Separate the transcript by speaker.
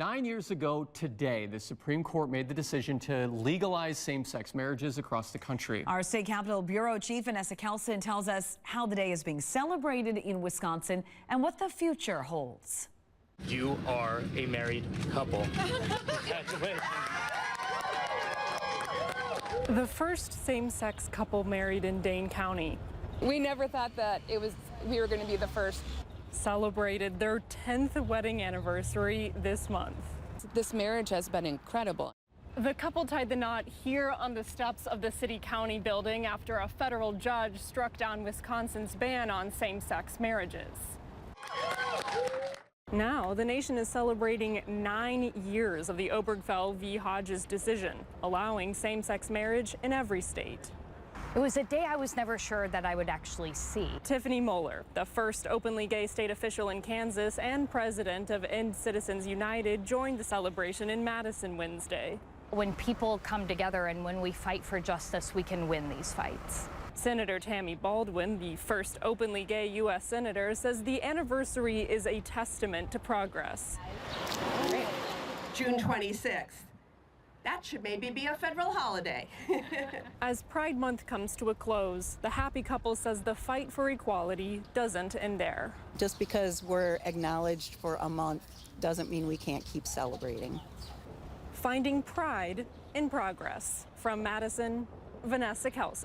Speaker 1: 9 years ago today, the Supreme Court made the decision to legalize same-sex marriages across the country.
Speaker 2: Our State Capitol Bureau Chief Vanessa Kelson tells us how the day is being celebrated in Wisconsin and what the future holds.
Speaker 3: You are a married couple. Congratulations.
Speaker 4: The first same-sex couple married in Dane County.
Speaker 5: We never thought that we were going to be the first.
Speaker 4: Celebrated their 10th wedding anniversary this month.
Speaker 5: This marriage has been incredible.
Speaker 4: The couple tied the knot here on the steps of the city-county building after a federal judge struck down Wisconsin's ban on same-sex marriages. Now, the nation is celebrating 9 years of the Obergefell v. Hodges decision, allowing same-sex marriage in every state.
Speaker 6: It was a day I was never sure that I would actually see.
Speaker 4: Tiffany Moeller, the first openly gay state official in Kansas and president of End Citizens United, joined the celebration in Madison Wednesday.
Speaker 6: When people come together and when we fight for justice, we can win these fights.
Speaker 4: Senator Tammy Baldwin, the first openly gay U.S. senator, says the anniversary is a testament to progress.
Speaker 7: June 26th. That should maybe be a federal holiday.
Speaker 4: As Pride Month comes to a close, the happy couple says the fight for equality doesn't end there.
Speaker 8: Just because we're acknowledged for a month doesn't mean we can't keep celebrating.
Speaker 4: Finding pride in progress. From Madison, Vanessa Kelson.